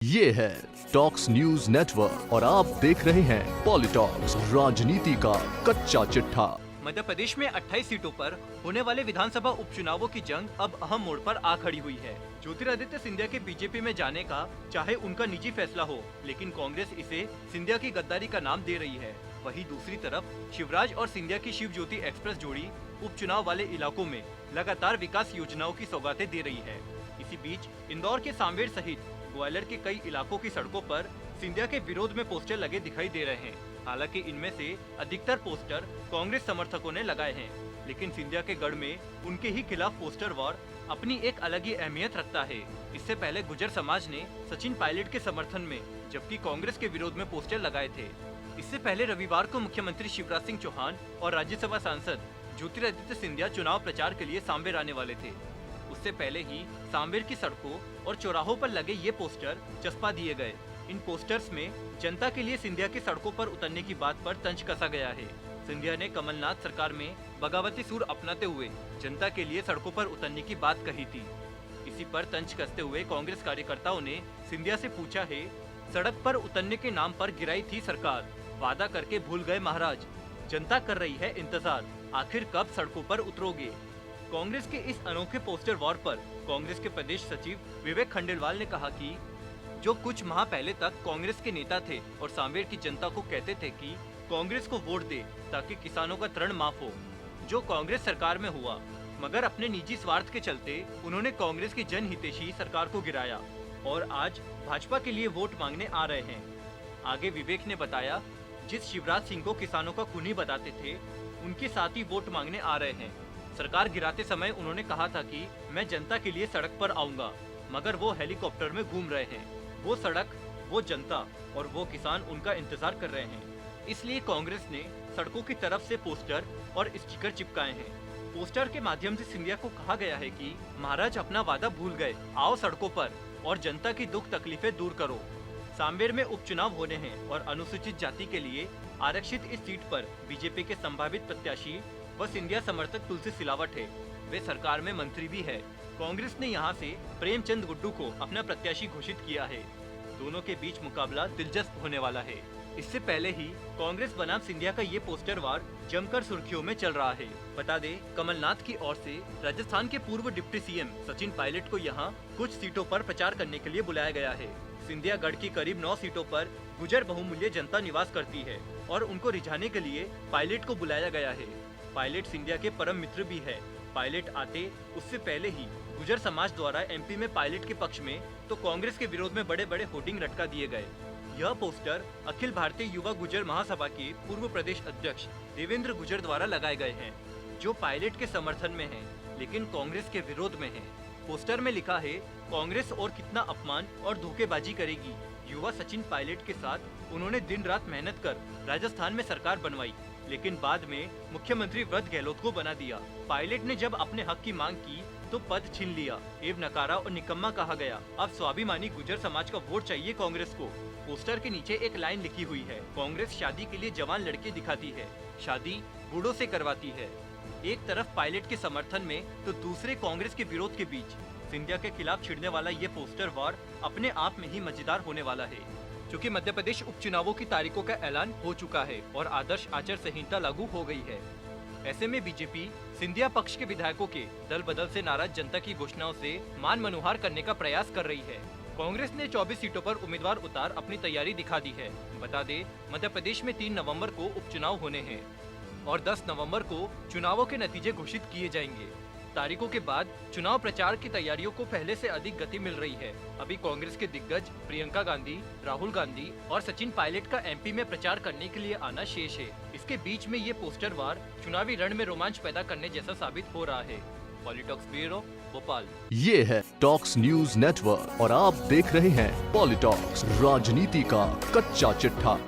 ये है talks news network और आप देख रहे हैं पॉलिटॉक्स, राजनीति का कच्चा चिट्ठा। मध्य प्रदेश में 28 सीटों पर होने वाले विधानसभा उपचुनावों की जंग अब अहम मोड़ पर आ खड़ी हुई है। ज्योतिरादित्य सिंधिया के बीजेपी में जाने का चाहे उनका निजी फैसला हो, लेकिन कांग्रेस इसे सिंधिया की गद्दारी का नाम दे रही है। वहीं दूसरी तरफ शिवराज और सिंधिया की शिव ज्योति एक्सप्रेस जोड़ी उपचुनाव वाले इलाकों में लगातार विकास योजनाओं की सौगातें दे रही है। इसी बीच इंदौर के सांवेर सहित ग्वालियर के कई इलाकों की सड़कों पर सिंधिया के विरोध में पोस्टर लगे दिखाई दे रहे हैं। हालांकि इनमें से अधिकतर पोस्टर कांग्रेस समर्थकों ने लगाए हैं, लेकिन सिंधिया के गढ़ में उनके ही खिलाफ पोस्टर वॉर अपनी एक अलग ही अहमियत रखता है। इससे पहले गुर्जर समाज ने सचिन पायलट के समर्थन में, जबकि कांग्रेस के विरोध में पोस्टर लगाए थे। इससे पहले रविवार को मुख्यमंत्री शिवराज सिंह चौहान और राज्यसभा सांसद ज्योतिरादित्य सिंधिया चुनाव प्रचार के लिए सांवेर आने वाले थे। उससे पहले ही सांवेर की सड़कों और चौराहों पर लगे ये पोस्टर चस्पा दिए गए। इन पोस्टर्स में जनता के लिए सिंधिया की सड़कों पर उतरने की बात पर तंज कसा गया है। सिंधिया ने कमलनाथ सरकार में बगावती सुर अपनाते हुए जनता के लिए सड़कों पर उतरने की बात कही थी। इसी पर तंज कसते हुए कांग्रेस कार्यकर्ताओं ने सिंधिया से पूछा है, सड़क पर उतरने के नाम पर गिराई थी सरकार, वादा करके भूल गए महाराज, जनता कर रही है इंतजार, आखिर कब सड़कों पर उतरोगे। कांग्रेस के इस अनोखे पोस्टर वॉर पर कांग्रेस के प्रदेश सचिव विवेक खंडेलवाल ने कहा कि जो कुछ माह पहले तक कांग्रेस के नेता थे और सांवेर की जनता को कहते थे कि कांग्रेस को वोट दे ताकि किसानों का ऋण माफ हो, जो कांग्रेस सरकार में हुआ, मगर अपने निजी स्वार्थ के चलते उन्होंने कांग्रेस की जनहितैषी सरकार को गिराया और आज भाजपा के लिए वोट मांगने आ रहे हैं। आगे विवेक ने बताया, जिस शिवराज सिंह को किसानों का खूनी बताते थे, उनके साथ ही वोट मांगने आ रहे हैं। सरकार गिराते समय उन्होंने कहा था कि मैं जनता के लिए सड़क पर आऊंगा, मगर वो हेलीकॉप्टर में घूम रहे हैं। वो सड़क, वो जनता और वो किसान उनका इंतजार कर रहे हैं। इसलिए कांग्रेस ने सड़कों की तरफ से पोस्टर और स्टिकर चिपकाए हैं। पोस्टर के माध्यम से सिंधिया को कहा गया है कि महाराज अपना वादा भूल गए, आओ सड़कों पर और जनता की दुख तकलीफें दूर करो। सांवेर में उपचुनाव होने हैं और अनुसूचित जाति के लिए आरक्षित इस सीट पर बीजेपी के संभावित प्रत्याशी व सिंधिया समर्थक तुलसी सिलावट है। वे सरकार में मंत्री भी है। कांग्रेस ने यहां से प्रेमचंद गुड्डू को अपना प्रत्याशी घोषित किया है। दोनों के बीच मुकाबला दिलचस्प होने वाला है। इससे पहले ही कांग्रेस बनाम सिंधिया का ये पोस्टर वार जमकर सुर्खियों में चल रहा है। बता दें, कमलनाथ की ओर से राजस्थान के पूर्व डिप्टी सीएम सचिन पायलट को यहाँ कुछ सीटों पर प्रचार करने के लिए बुलाया गया है। सिंधिया गढ़ की करीब 9 सीटों पर गुर्जर बहुमूल्य जनता निवास करती है और उनको रिझाने के लिए पायलट को बुलाया गया है। पायलट सिंधिया के परम मित्र भी है। पायलट आते उससे पहले ही गुर्जर समाज द्वारा एमपी में पायलट के पक्ष में तो कांग्रेस के विरोध में बड़े बड़े होर्डिंग लटका दिए गए। यह पोस्टर अखिल भारतीय युवा गुर्जर महासभा के पूर्व प्रदेश अध्यक्ष देवेंद्र गुर्जर द्वारा लगाए गए हैं, जो पायलट के समर्थन में हैं, लेकिन कांग्रेस के विरोध में हैं। पोस्टर में लिखा है, कांग्रेस और कितना अपमान और धोखेबाजी करेगी। युवा सचिन पायलट के साथ उन्होंने दिन रात मेहनत कर राजस्थान में सरकार बनवाई, लेकिन बाद में मुख्यमंत्री व्रत गहलोत को बना दिया। पायलट ने जब अपने हक की मांग की तो पद छीन लिया, एवं नकारा और निकम्मा कहा गया। अब स्वाभिमानी गुर्जर समाज का वोट चाहिए कांग्रेस को। पोस्टर के नीचे एक लाइन लिखी हुई है, कांग्रेस शादी के लिए जवान लड़के दिखाती है, शादी बूढ़ों से करवाती है। एक तरफ पायलट के समर्थन में तो दूसरे कांग्रेस के विरोध के बीच सिंधिया के खिलाफ छिड़ने वाला ये पोस्टर वार अपने आप में ही मजेदार होने वाला है। चूँकि मध्य प्रदेश उपचुनावों की तारीखों का ऐलान हो चुका है और आदर्श आचार संहिता लागू हो गई है, ऐसे में बीजेपी सिंधिया पक्ष के विधायकों के दल बदल से नाराज जनता की घोषणाओं से मान मनोहार करने का प्रयास कर रही है। कांग्रेस ने 24 सीटों पर उम्मीदवार उतार अपनी तैयारी दिखा दी है। बता दें, मध्य प्रदेश में 3 नवंबर को उपचुनाव होने हैं और 10 नवंबर को चुनावों के नतीजे घोषित किए जाएंगे। तारीखों के बाद चुनाव प्रचार की तैयारियों को पहले से अधिक गति मिल रही है। अभी कांग्रेस के दिग्गज प्रियंका गांधी, राहुल गांधी और सचिन पायलट का एमपी में प्रचार करने के लिए आना शेष है। इसके बीच में ये पोस्टर वार चुनावी रण में रोमांच पैदा करने जैसा साबित हो रहा है। पॉलिटॉक्स ब्यूरो, भोपाल। ये है टॉक्स न्यूज नेटवर्क और आप देख रहे हैं पॉलिटॉक्स, राजनीति का कच्चा चिट्ठा।